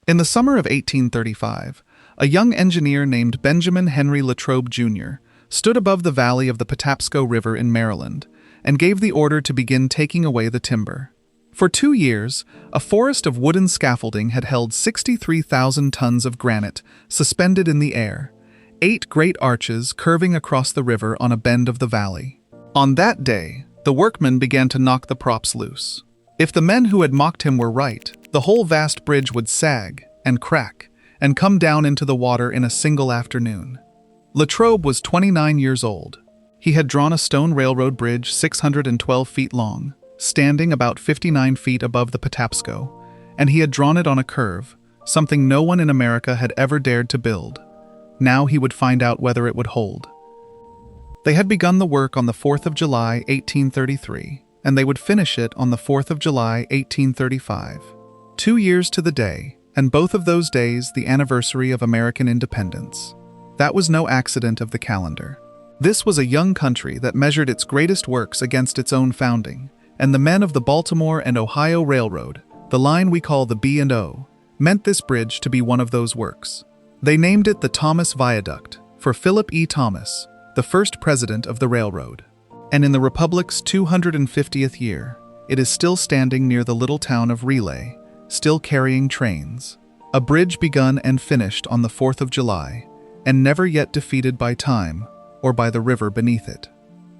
In the summer of 1835, a young engineer named Benjamin Henry Latrobe, Jr. stood above the valley of the Patapsco River in Maryland and gave the order to begin taking away the timber. For 2 years, a forest of wooden scaffolding had held 63,000 tons of granite suspended in the air, 8 great arches curving across the river on a bend of the valley. On that day, the workmen began to knock the props loose. If the men who had mocked him were right, the whole vast bridge would sag and crack and come down into the water in a single afternoon. Latrobe was 29 years old. He had drawn a stone railroad bridge 612 feet long, standing about 59 feet above the Patapsco, and he had drawn it on a curve, something no one in America had ever dared to build. Now he would find out whether it would hold. They had begun the work on the 4th of July, 1833, and they would finish it on the 4th of July, 1835. 2 years to the day, and both of those days the anniversary of American independence. That was no accident of the calendar. This was a young country that measured its greatest works against its own founding, and the men of the Baltimore and Ohio Railroad, the line we call the B&O, meant this bridge to be one of those works. They named it the Thomas Viaduct, for Philip E. Thomas, the first president of the railroad. And in the Republic's 250th year, it is still standing near the little town of Relay, still carrying trains. A bridge begun and finished on the 4th of July, and never yet defeated by time or by the river beneath it.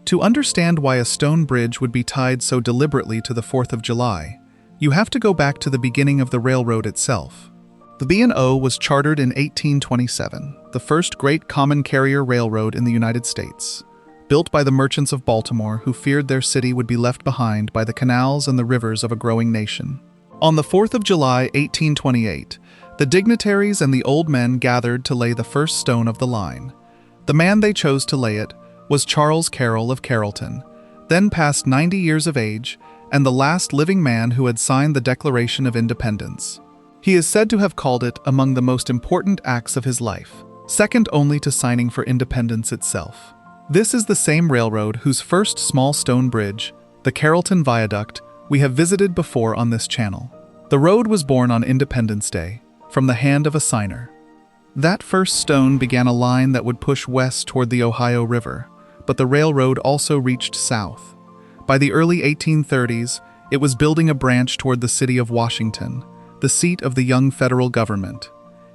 To understand why a stone bridge would be tied so deliberately to the 4th of July, you have to go back to the beginning of the railroad itself. The B&O was chartered in 1827, the first great common carrier railroad in the United States, built by the merchants of Baltimore who feared their city would be left behind by the canals and the rivers of a growing nation. On the 4th of July, 1828, the dignitaries and the old men gathered to lay the first stone of the line. The man they chose to lay it was Charles Carroll of Carrollton, then past 90 years of age and the last living man who had signed the Declaration of Independence. He is said to have called it among the most important acts of his life, second only to signing for independence itself. This is the same railroad whose first small stone bridge, the Carrollton Viaduct, we have visited before on this channel. The road was born on Independence Day, from the hand of a signer. That first stone began a line that would push west toward the Ohio River, but the railroad also reached south. By the early 1830s, it was building a branch toward the city of Washington, the seat of the young federal government.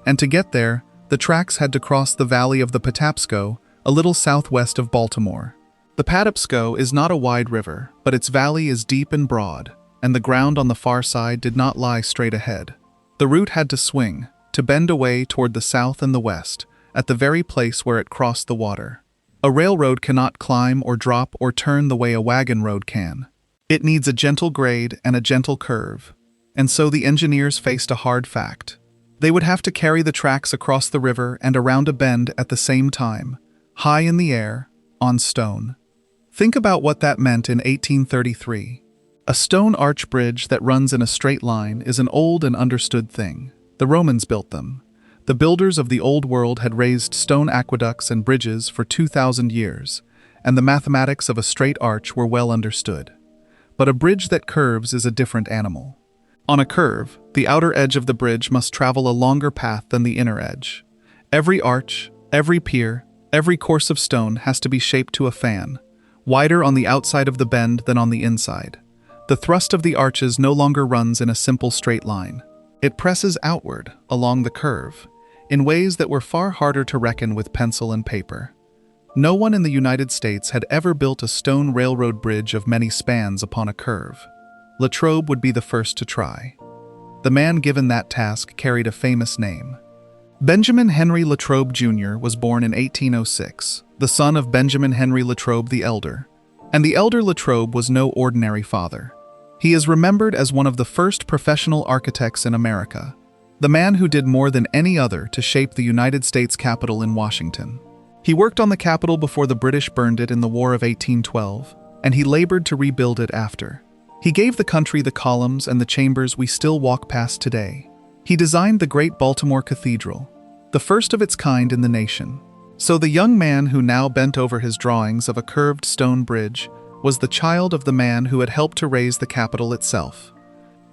And to get there, the tracks had to cross the valley of the Patapsco, a little southwest of Baltimore. The Patapsco is not a wide river, but its valley is deep and broad, and the ground on the far side did not lie straight ahead. The route had to swing, to bend away toward the south and the west, at the very place where it crossed the water. A railroad cannot climb or drop or turn the way a wagon road can. It needs a gentle grade and a gentle curve. And so the engineers faced a hard fact. They would have to carry the tracks across the river and around a bend at the same time, high in the air, on stone. Think about what that meant in 1833. A stone arch bridge that runs in a straight line is an old and understood thing. The Romans built them. The builders of the Old World had raised stone aqueducts and bridges for 2,000 years, and the mathematics of a straight arch were well understood. But a bridge that curves is a different animal. On a curve, the outer edge of the bridge must travel a longer path than the inner edge. Every arch, every pier, every course of stone has to be shaped to a fan, wider on the outside of the bend than on the inside. The thrust of the arches no longer runs in a simple straight line. It presses outward, along the curve, in ways that were far harder to reckon with pencil and paper. No one in the United States had ever built a stone railroad bridge of many spans upon a curve. Latrobe would be the first to try. The man given that task carried a famous name. Benjamin Henry Latrobe, Jr. was born in 1806, the son of Benjamin Henry Latrobe the Elder. And the elder Latrobe was no ordinary father. He is remembered as one of the first professional architects in America, the man who did more than any other to shape the United States Capitol in Washington. He worked on the Capitol before the British burned it in the War of 1812, and he labored to rebuild it after. He gave the country the columns and the chambers we still walk past today. He designed the great Baltimore Cathedral, the first of its kind in the nation. So the young man who now bent over his drawings of a curved stone bridge was the child of the man who had helped to raise the Capitol itself.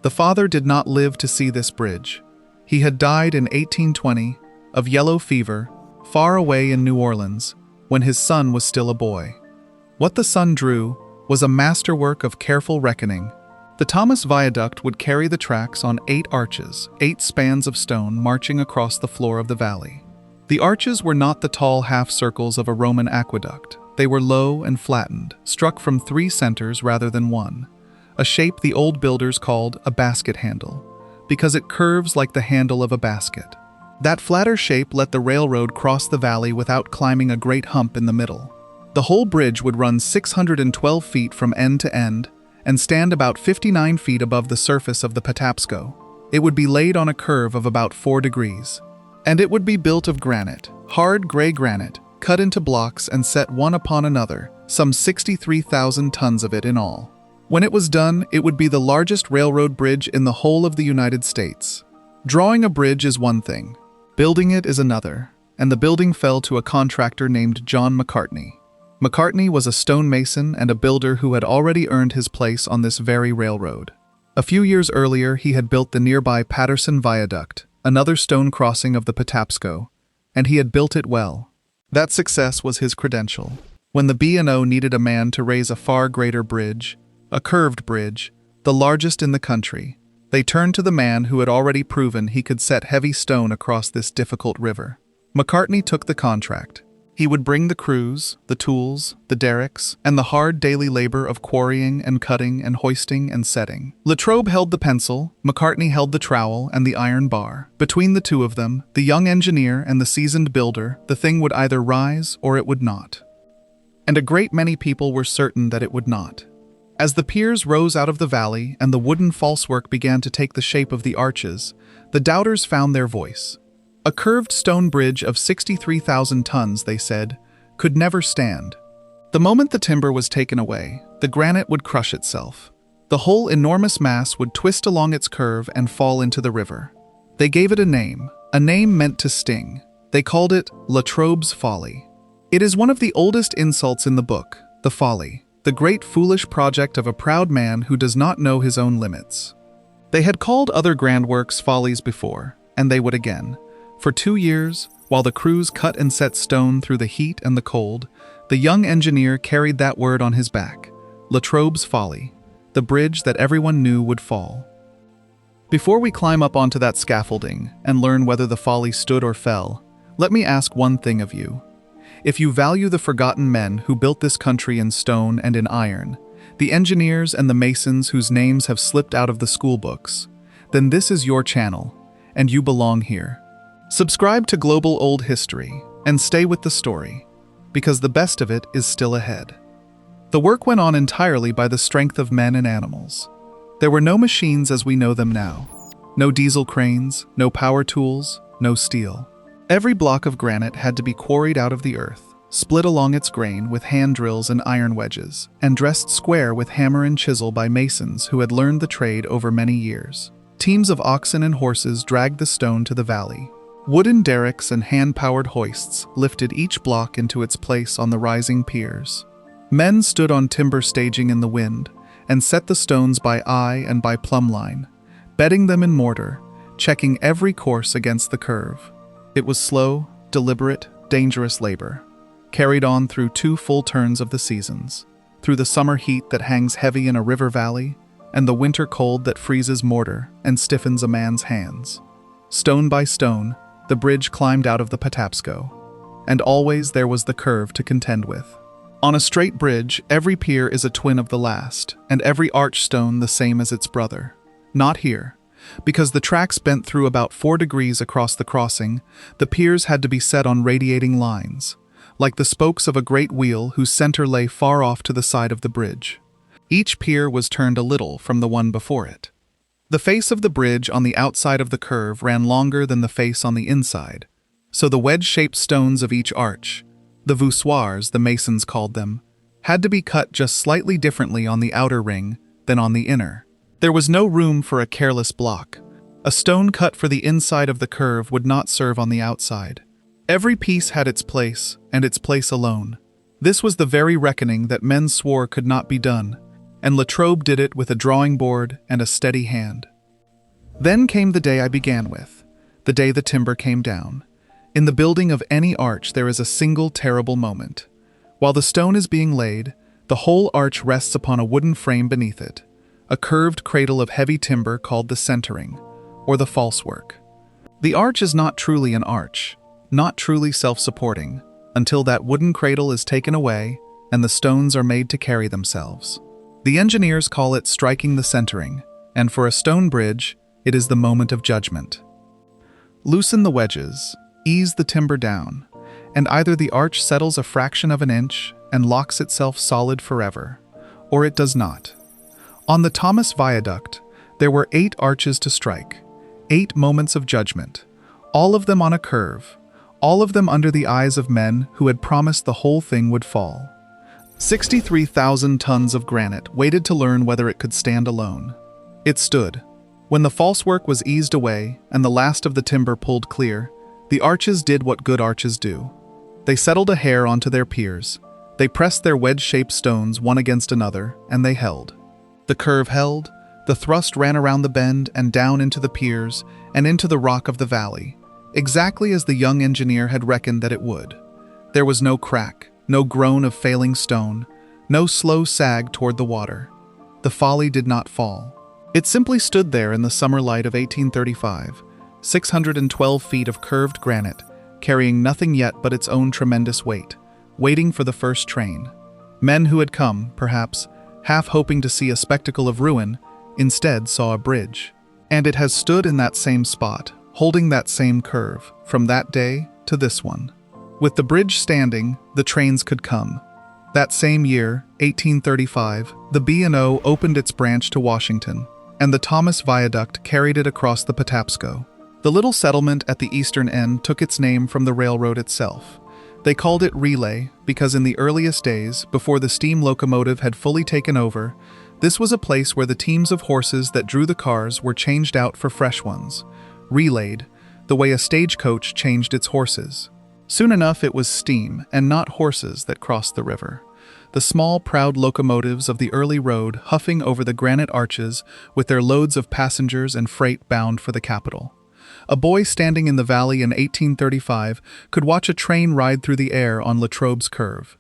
The father did not live to see this bridge. He had died in 1820 of yellow fever, far away in New Orleans, when his son was still a boy. What the son drew was a masterwork of careful reckoning. The Thomas Viaduct would carry the tracks on 8 arches, 8 spans of stone marching across the floor of the valley. The arches were not the tall half-circles of a Roman aqueduct. They were low and flattened, struck from 3 centers rather than 1, a shape the old builders called a basket handle, because it curves like the handle of a basket. That flatter shape let the railroad cross the valley without climbing a great hump in the middle. The whole bridge would run 612 feet from end to end and stand about 59 feet above the surface of the Patapsco. It would be laid on a curve of about 4 degrees. And it would be built of granite, hard gray granite, cut into blocks and set one upon another, some 63,000 tons of it in all. When it was done, it would be the largest railroad bridge in the whole of the United States. Drawing a bridge is one thing. Building it is another, and the building fell to a contractor named John McCartney. McCartney was a stonemason and a builder who had already earned his place on this very railroad. A few years earlier, he had built the nearby Patterson Viaduct, another stone crossing of the Patapsco, and he had built it well. That success was his credential. When the B&O needed a man to raise a far greater bridge, a curved bridge, the largest in the country, they turned to the man who had already proven he could set heavy stone across this difficult river. McCartney took the contract. He would bring the crews, the tools, the derricks, and the hard daily labor of quarrying and cutting and hoisting and setting. Latrobe held the pencil, McCartney held the trowel and the iron bar. Between the two of them, the young engineer and the seasoned builder, the thing would either rise or it would not. And a great many people were certain that it would not. As the piers rose out of the valley and the wooden falsework began to take the shape of the arches, the doubters found their voice. A curved stone bridge of 63,000 tons, they said, could never stand. The moment the timber was taken away, the granite would crush itself. The whole enormous mass would twist along its curve and fall into the river. They gave it a name meant to sting. They called it Latrobe's Folly. It is one of the oldest insults in the book, the folly, the great foolish project of a proud man who does not know his own limits. They had called other grand works follies before, and they would again. For 2 years, while the crews cut and set stone through the heat and the cold, the young engineer carried that word on his back, Latrobe's Folly, the bridge that everyone knew would fall. Before we climb up onto that scaffolding and learn whether the folly stood or fell, let me ask one thing of you. If you value the forgotten men who built this country in stone and in iron, the engineers and the masons whose names have slipped out of the school books, then this is your channel, and you belong here. Subscribe to Global Old History and stay with the story, because the best of it is still ahead. The work went on entirely by the strength of men and animals. There were no machines as we know them now. No diesel cranes, no power tools, no steel. Every block of granite had to be quarried out of the earth, split along its grain with hand drills and iron wedges, and dressed square with hammer and chisel by masons who had learned the trade over many years. Teams of oxen and horses dragged the stone to the valley. Wooden derricks and hand-powered hoists lifted each block into its place on the rising piers. Men stood on timber staging in the wind and set the stones by eye and by plumb line, bedding them in mortar, checking every course against the curve. It was slow, deliberate, dangerous labor, carried on through 2 full turns of the seasons, through the summer heat that hangs heavy in a river valley and the winter cold that freezes mortar and stiffens a man's hands. Stone by stone, the bridge climbed out of the Patapsco, and always there was the curve to contend with. On a straight bridge, every pier is a twin of the last, and every arch stone the same as its brother. Not here. Because the tracks bent through about 4 degrees across the crossing, the piers had to be set on radiating lines, like the spokes of a great wheel whose center lay far off to the side of the bridge. Each pier was turned a little from the one before it. The face of the bridge on the outside of the curve ran longer than the face on the inside, so the wedge-shaped stones of each arch, the voussoirs the masons called them, had to be cut just slightly differently on the outer ring than on the inner. There was no room for a careless block. A stone cut for the inside of the curve would not serve on the outside. Every piece had its place, and its place alone. This was the very reckoning that men swore could not be done, and Latrobe did it with a drawing board and a steady hand. Then came the day I began with, the day the timber came down. In the building of any arch there is a single terrible moment. While the stone is being laid, the whole arch rests upon a wooden frame beneath it, a curved cradle of heavy timber called the centering, or the falsework. The arch is not truly an arch, not truly self-supporting, until that wooden cradle is taken away and the stones are made to carry themselves. The engineers call it striking the centering, and for a stone bridge, it is the moment of judgment. Loosen the wedges, ease the timber down, and either the arch settles a fraction of an inch and locks itself solid forever, or it does not. On the Thomas Viaduct, there were 8 arches to strike, 8 moments of judgment, all of them on a curve, all of them under the eyes of men who had promised the whole thing would fall. 63,000 tons of granite waited to learn whether it could stand alone. It stood. When the falsework was eased away and the last of the timber pulled clear, the arches did what good arches do. They settled a hair onto their piers. They pressed their wedge-shaped stones one against another, and they held. The curve held, the thrust ran around the bend and down into the piers and into the rock of the valley, exactly as the young engineer had reckoned that it would. There was no crack, no groan of failing stone, no slow sag toward the water. The folly did not fall. It simply stood there in the summer light of 1835, 612 feet of curved granite, carrying nothing yet but its own tremendous weight, waiting for the first train. Men who had come, perhaps, half hoping to see a spectacle of ruin, instead saw a bridge. And it has stood in that same spot, holding that same curve, from that day to this one. With the bridge standing, the trains could come. That same year, 1835, the B&O opened its branch to Washington, and the Thomas Viaduct carried it across the Patapsco. The little settlement at the eastern end took its name from the railroad itself. They called it Relay because in the earliest days, before the steam locomotive had fully taken over, this was a place where the teams of horses that drew the cars were changed out for fresh ones, relayed, the way a stagecoach changed its horses. Soon enough it was steam and not horses that crossed the river. The small, proud locomotives of the early road huffing over the granite arches with their loads of passengers and freight bound for the capital. A boy standing in the valley in 1835 could watch a train ride through the air on Latrobe's curve.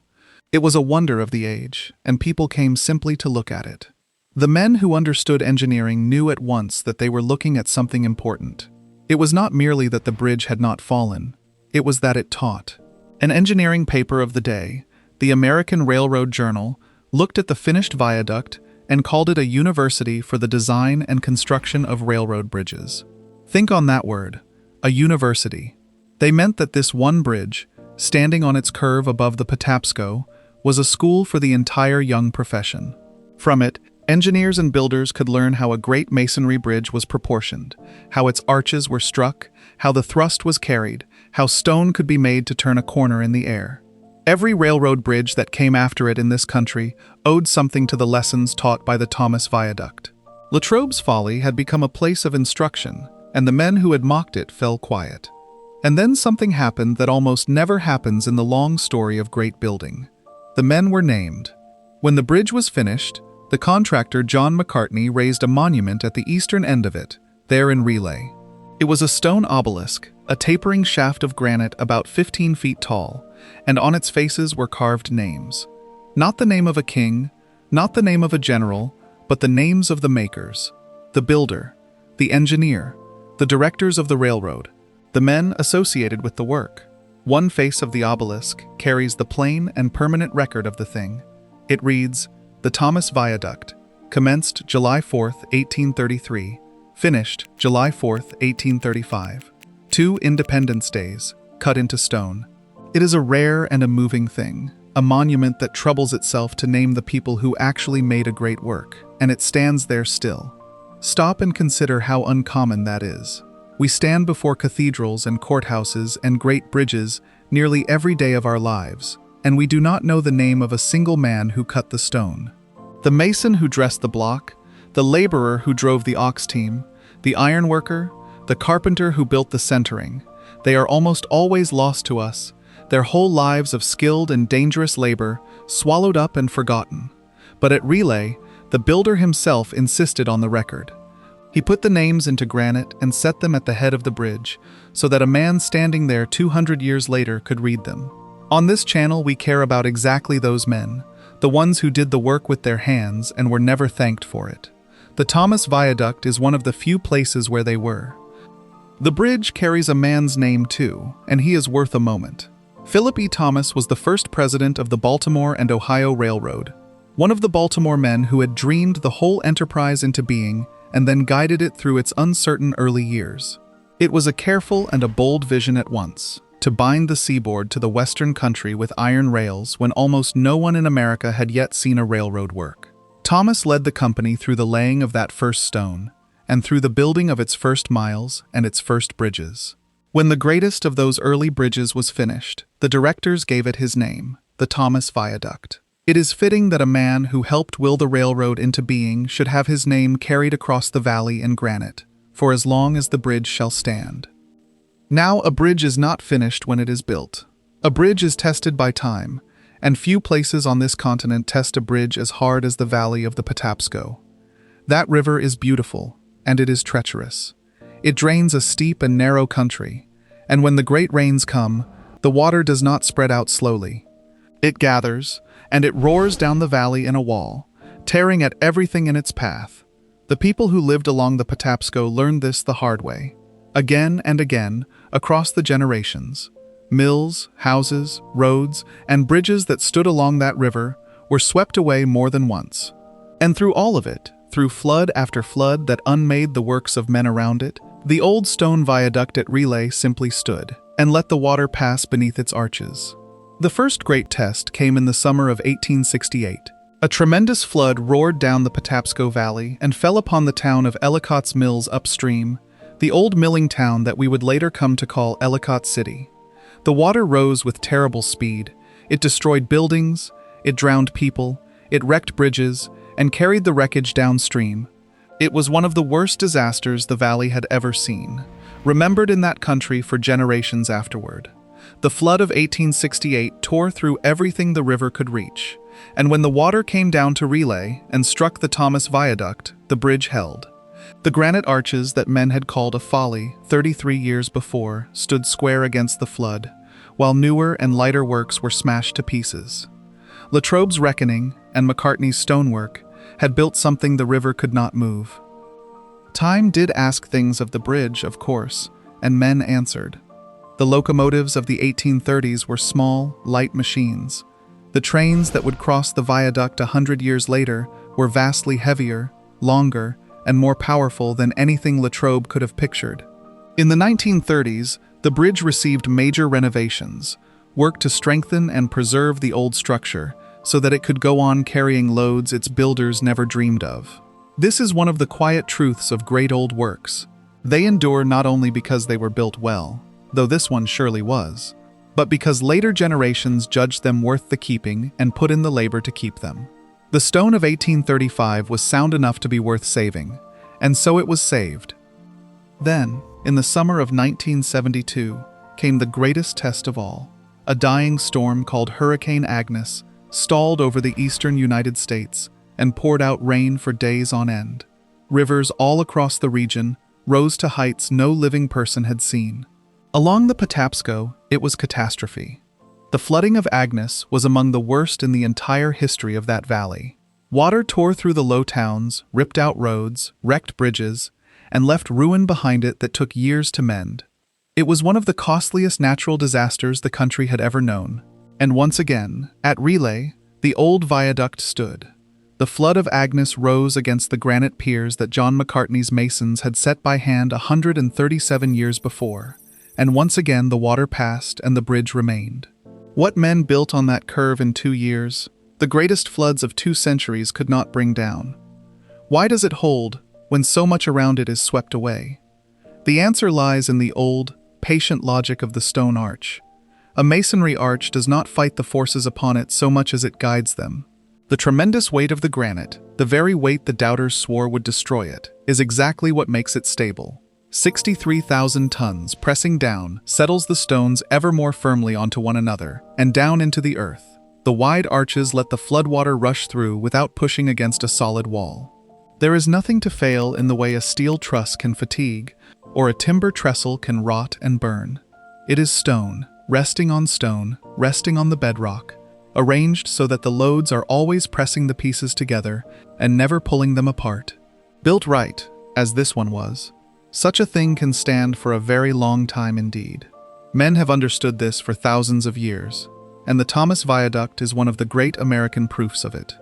It was a wonder of the age, and people came simply to look at it. The men who understood engineering knew at once that they were looking at something important. It was not merely that the bridge had not fallen, it was that it taught. An engineering paper of the day, the American Railroad Journal, looked at the finished viaduct and called it a university for the design and construction of railroad bridges. Think on that word, a university. They meant that this one bridge, standing on its curve above the Patapsco, was a school for the entire young profession. From it, engineers and builders could learn how a great masonry bridge was proportioned, how its arches were struck, how the thrust was carried, how stone could be made to turn a corner in the air. Every railroad bridge that came after it in this country owed something to the lessons taught by the Thomas Viaduct. Latrobe's Folly had become a place of instruction, and the men who had mocked it fell quiet. And then something happened that almost never happens in the long story of great building. The men were named. When the bridge was finished, the contractor John McCartney raised a monument at the eastern end of it, there in Relay. It was a stone obelisk, a tapering shaft of granite about 15 feet tall, and on its faces were carved names. Not the name of a king, not the name of a general, but the names of the makers, the builder, the engineer, the directors of the railroad, the men associated with the work. One face of the obelisk carries the plain and permanent record of the thing. It reads, "The Thomas Viaduct, commenced July 4th, 1833, finished July 4th, 1835. 2 Independence Days, cut into stone." It is a rare and a moving thing, a monument that troubles itself to name the people who actually made a great work, and it stands there still. Stop and consider how uncommon that is. We stand before cathedrals and courthouses and great bridges nearly every day of our lives, and we do not know the name of a single man who cut the stone. The mason who dressed the block, the laborer who drove the ox team, the ironworker, the carpenter who built the centering, they are almost always lost to us, their whole lives of skilled and dangerous labor swallowed up and forgotten. But at Relay, the builder himself insisted on the record. He put the names into granite and set them at the head of the bridge, so that a man standing there 200 years later could read them. On this channel, we care about exactly those men, the ones who did the work with their hands and were never thanked for it. The Thomas Viaduct is one of the few places where they were. The bridge carries a man's name too, and he is worth a moment. Philip E. Thomas was the first president of the Baltimore and Ohio Railroad, one of the Baltimore men who had dreamed the whole enterprise into being and then guided it through its uncertain early years. It was a careful and a bold vision at once, to bind the seaboard to the western country with iron rails when almost no one in America had yet seen a railroad work. Thomas led the company through the laying of that first stone, and through the building of its first miles and its first bridges. When the greatest of those early bridges was finished, the directors gave it his name, the Thomas Viaduct. It is fitting that a man who helped will the railroad into being should have his name carried across the valley in granite, for as long as the bridge shall stand. Now a bridge is not finished when it is built. A bridge is tested by time, and few places on this continent test a bridge as hard as the valley of the Patapsco. That river is beautiful, and it is treacherous. It drains a steep and narrow country, and when the great rains come, the water does not spread out slowly. It gathers, and it roars down the valley in a wall, tearing at everything in its path. The people who lived along the Patapsco learned this the hard way. Again and again, across the generations, mills, houses, roads, and bridges that stood along that river were swept away more than once. And through all of it, through flood after flood that unmade the works of men around it, the old stone viaduct at Relay simply stood, and let the water pass beneath its arches. The first great test came in the summer of 1868. A tremendous flood roared down the Patapsco Valley and fell upon the town of Ellicott's Mills upstream, the old milling town that we would later come to call Ellicott City. The water rose with terrible speed. It destroyed buildings, it drowned people, it wrecked bridges, and carried the wreckage downstream. It was one of the worst disasters the valley had ever seen, remembered in that country for generations afterward. The flood of 1868 tore through everything the river could reach, and when the water came down to Relay and struck the Thomas Viaduct, the bridge held. The granite arches that men had called a folly 33 years before stood square against the flood, while newer and lighter works were smashed to pieces. Latrobe's reckoning and McCartney's stonework had built something the river could not move. Time did ask things of the bridge, of course, and men answered. The locomotives of the 1830s were small, light machines. The trains that would cross the viaduct 100 years later were vastly heavier, longer, and more powerful than anything Latrobe could have pictured. In the 1930s, the bridge received major renovations, work to strengthen and preserve the old structure so that it could go on carrying loads its builders never dreamed of. This is one of the quiet truths of great old works. They endure not only because they were built well, though this one surely was, but because later generations judged them worth the keeping and put in the labor to keep them. The stone of 1835 was sound enough to be worth saving, and so it was saved. Then, in the summer of 1972, came the greatest test of all. A dying storm called Hurricane Agnes stalled over the eastern United States and poured out rain for days on end. Rivers all across the region rose to heights no living person had seen. Along the Patapsco, it was catastrophe. The flooding of Agnes was among the worst in the entire history of that valley. Water tore through the low towns, ripped out roads, wrecked bridges, and left ruin behind it that took years to mend. It was one of the costliest natural disasters the country had ever known. And once again, at Relay, the old viaduct stood. The flood of Agnes rose against the granite piers that John McCartney's masons had set by hand 137 years before, and once again the water passed and the bridge remained. What men built on that curve in 2 years, the greatest floods of 2 centuries could not bring down? Why does it hold when so much around it is swept away? The answer lies in the old, patient logic of the stone arch. A masonry arch does not fight the forces upon it so much as it guides them. The tremendous weight of the granite, the very weight the doubters swore would destroy it, is exactly what makes it stable. 63,000 tons pressing down settles the stones ever more firmly onto one another and down into the earth. The wide arches let the floodwater rush through without pushing against a solid wall. There is nothing to fail in the way a steel truss can fatigue, or a timber trestle can rot and burn. It is stone, resting on the bedrock, arranged so that the loads are always pressing the pieces together and never pulling them apart. Built right, as this one was, such a thing can stand for a very long time indeed. Men have understood this for thousands of years, and the Thomas Viaduct is one of the great American proofs of it.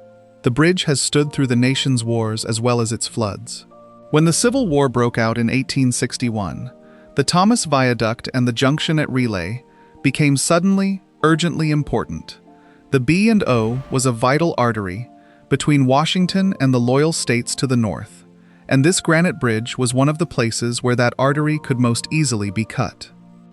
The bridge has stood through the nation's wars as well as its floods. When the Civil War broke out in 1861, the Thomas Viaduct and the junction at Relay became suddenly, urgently important. The B&O was a vital artery between Washington and the loyal states to the north, and this granite bridge was one of the places where that artery could most easily be cut.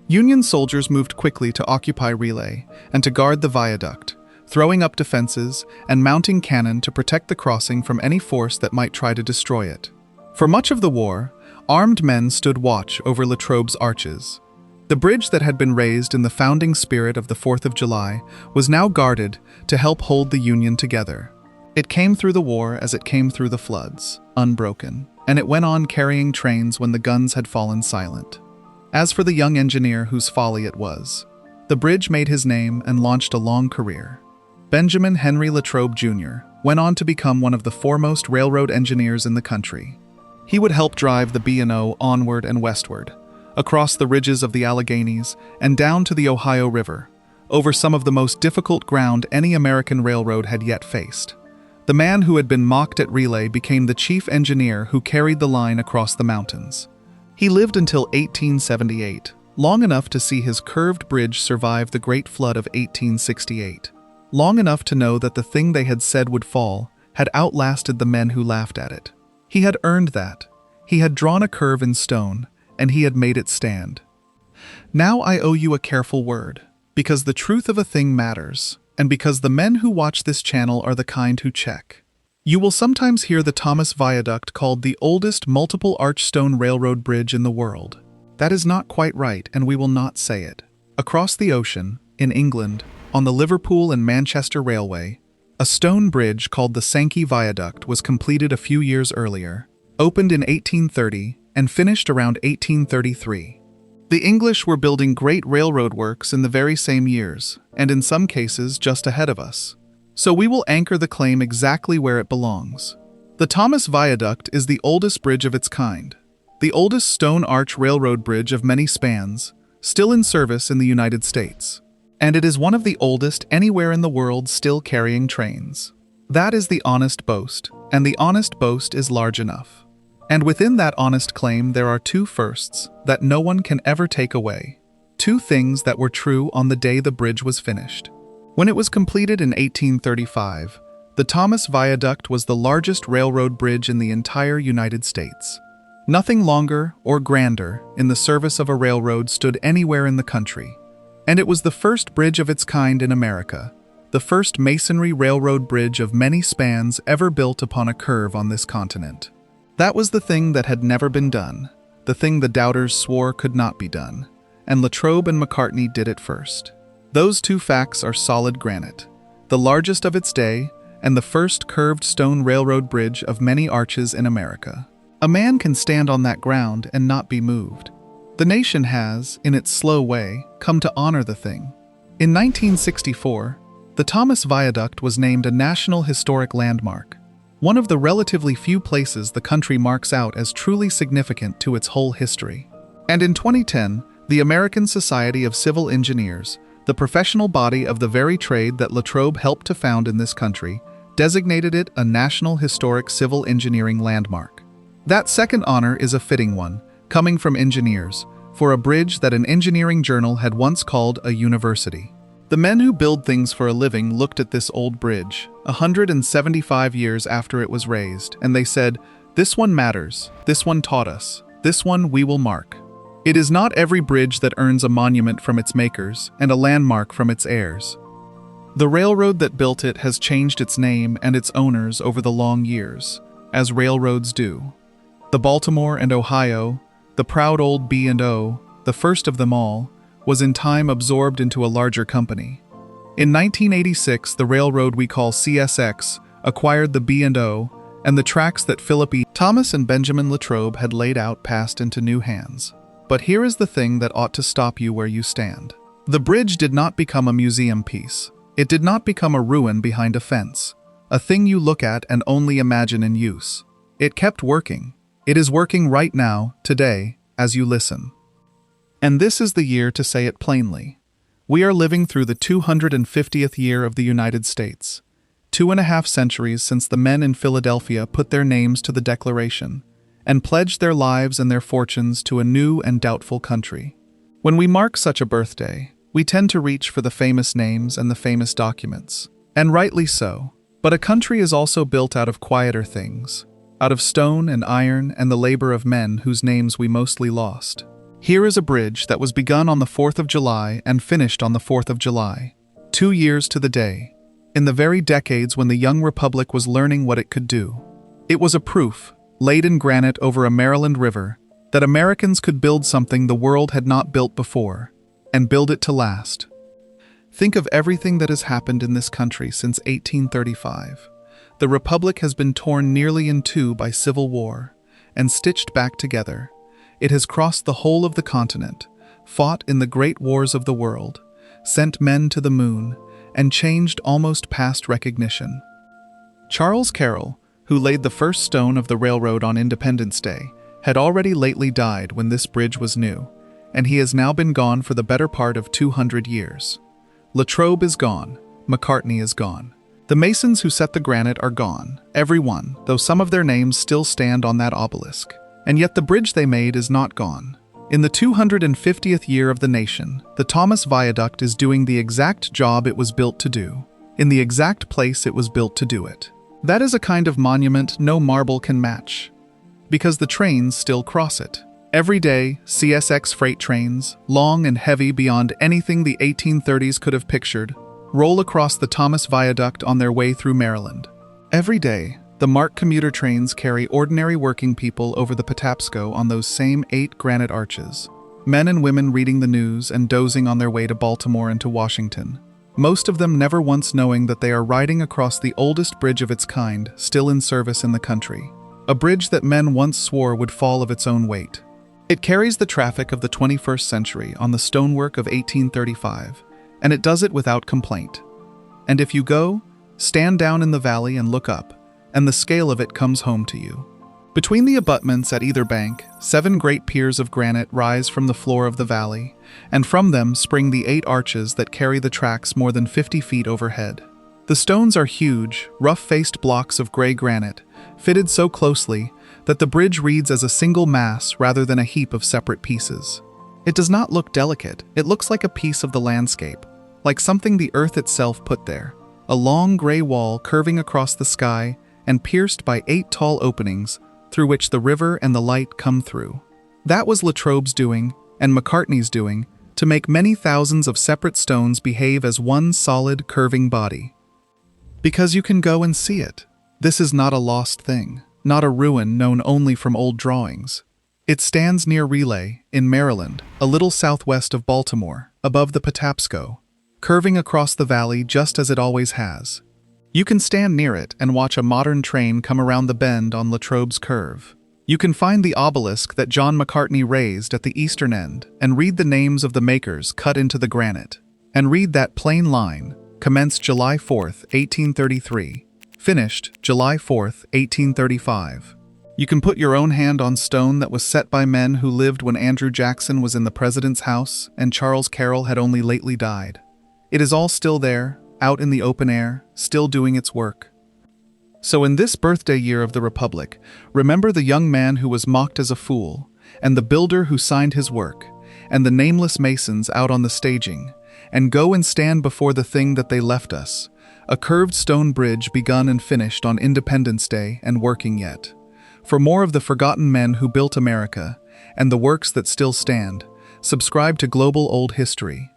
Union soldiers moved quickly to occupy Relay and to guard the viaduct, throwing up defenses and mounting cannon to protect the crossing from any force that might try to destroy it. For much of the war, armed men stood watch over Latrobe's arches. The bridge that had been raised in the founding spirit of the 4th of July was now guarded to help hold the Union together. It came through the war as it came through the floods, unbroken, and it went on carrying trains when the guns had fallen silent. As for the young engineer whose folly it was, the bridge made his name and launched a long career. Benjamin Henry Latrobe Jr. went on to become one of the foremost railroad engineers in the country. He would help drive the B&O onward and westward, across the ridges of the Alleghenies and down to the Ohio River, over some of the most difficult ground any American railroad had yet faced. The man who had been mocked at Relay became the chief engineer who carried the line across the mountains. He lived until 1878, long enough to see his curved bridge survive the Great Flood of 1868, long enough to know that the thing they had said would fall had outlasted the men who laughed at it. He had earned that. He had drawn a curve in stone, and he had made it stand. Now I owe you a careful word, because the truth of a thing matters, and because the men who watch this channel are the kind who check. You will sometimes hear the Thomas Viaduct called the oldest multiple-arch stone railroad bridge in the world. That is not quite right, and we will not say it. Across the ocean, in England, on the Liverpool and Manchester Railway, a stone bridge called the Sankey Viaduct was completed a few years earlier, opened in 1830, and finished around 1833. The English were building great railroad works in the very same years, and in some cases just ahead of us. So we will anchor the claim exactly where it belongs. The Thomas Viaduct is the oldest bridge of its kind, the oldest stone arch railroad bridge of many spans, still in service in the United States. And it is one of the oldest anywhere in the world still carrying trains. That is the honest boast, and the honest boast is large enough. And within that honest claim there are two firsts that no one can ever take away. Two things that were true on the day the bridge was finished. When it was completed in 1835, the Thomas Viaduct was the largest railroad bridge in the entire United States. Nothing longer or grander in the service of a railroad stood anywhere in the country. And it was the first bridge of its kind in America, the first masonry railroad bridge of many spans ever built upon a curve on this continent. That was the thing that had never been done, the thing the doubters swore could not be done, and Latrobe and McCartney did it first. Those two facts are solid granite, the largest of its day, and the first curved stone railroad bridge of many arches in America. A man can stand on that ground and not be moved. The nation has, in its slow way, come to honor the thing. In 1964, the Thomas Viaduct was named a National Historic Landmark, one of the relatively few places the country marks out as truly significant to its whole history. And in 2010, the American Society of Civil Engineers, the professional body of the very trade that Latrobe helped to found in this country, designated it a National Historic Civil Engineering Landmark. That second honor is a fitting one, coming from engineers, for a bridge that an engineering journal had once called a university. The men who build things for a living looked at this old bridge, 175 years after it was raised, and they said, "This one matters, this one taught us, this one we will mark." It is not every bridge that earns a monument from its makers and a landmark from its heirs. The railroad that built it has changed its name and its owners over the long years, as railroads do. The Baltimore and Ohio, the proud old B&O, the first of them all, was in time absorbed into a larger company. In 1986, the railroad we call CSX acquired the B&O and the tracks that Philip E. Thomas and Benjamin Latrobe had laid out passed into new hands. But here is the thing that ought to stop you where you stand. The bridge did not become a museum piece. It did not become a ruin behind a fence, a thing you look at and only imagine in use. It kept working. It is working right now, today, as you listen. And this is the year to say it plainly. We are living through the 250th year of the United States. 2.5 centuries since the men in Philadelphia put their names to the Declaration and pledged their lives and their fortunes to a new and doubtful country. When we mark such a birthday, we tend to reach for the famous names and the famous documents. And rightly so. But a country is also built out of quieter things, out of stone and iron and the labor of men whose names we mostly lost. Here is a bridge that was begun on the 4th of July and finished on the 4th of July. 2 years to the day. In the very decades when the young republic was learning what it could do. It was a proof, laid in granite over a Maryland river, that Americans could build something the world had not built before, and build it to last. Think of everything that has happened in this country since 1835. The republic has been torn nearly in two by civil war, and stitched back together. It has crossed the whole of the continent, fought in the great wars of the world, sent men to the moon, and changed almost past recognition. Charles Carroll, who laid the first stone of the railroad on Independence Day, had already lately died when this bridge was new, and he has now been gone for the better part of 200 years. Latrobe is gone, McCartney is gone. The masons who set the granite are gone, every one, though some of their names still stand on that obelisk. And yet the bridge they made is not gone. In the 250th year of the nation, the Thomas Viaduct is doing the exact job it was built to do, in the exact place it was built to do it. That is a kind of monument no marble can match, because the trains still cross it. Every day, CSX freight trains, long and heavy beyond anything the 1830s could have pictured, roll across the Thomas Viaduct on their way through Maryland. Every day, the MARC commuter trains carry ordinary working people over the Patapsco on those same 8 granite arches. Men and women reading the news and dozing on their way to Baltimore and to Washington. Most of them never once knowing that they are riding across the oldest bridge of its kind still in service in the country. A bridge that men once swore would fall of its own weight. It carries the traffic of the 21st century on the stonework of 1835, and it does it without complaint. And if you go, stand down in the valley and look up, and the scale of it comes home to you. Between the abutments at either bank, 7 great piers of granite rise from the floor of the valley, and from them spring the 8 arches that carry the tracks more than 50 feet overhead. The stones are huge, rough-faced blocks of gray granite, fitted so closely that the bridge reads as a single mass rather than a heap of separate pieces. It does not look delicate, it looks like a piece of the landscape, like something the earth itself put there, a long gray wall curving across the sky and pierced by 8 tall openings through which the river and the light come through. That was Latrobe's doing, and McCartney's doing, to make many thousands of separate stones behave as one solid, curving body. Because you can go and see it. This is not a lost thing, not a ruin known only from old drawings. It stands near Relay, in Maryland, a little southwest of Baltimore, above the Patapsco, curving across the valley just as it always has. You can stand near it and watch a modern train come around the bend on Latrobe's curve. You can find the obelisk that John McCartney raised at the eastern end and read the names of the makers cut into the granite. And read that plain line, commenced July 4th, 1833, finished July 4th, 1835. You can put your own hand on stone that was set by men who lived when Andrew Jackson was in the president's house and Charles Carroll had only lately died. It is all still there, out in the open air, still doing its work. So in this birthday year of the Republic, remember the young man who was mocked as a fool, and the builder who signed his work, and the nameless masons out on the staging, and go and stand before the thing that they left us, a curved stone bridge begun and finished on Independence Day and working yet. For more of the forgotten men who built America, and the works that still stand, subscribe to Global Old History.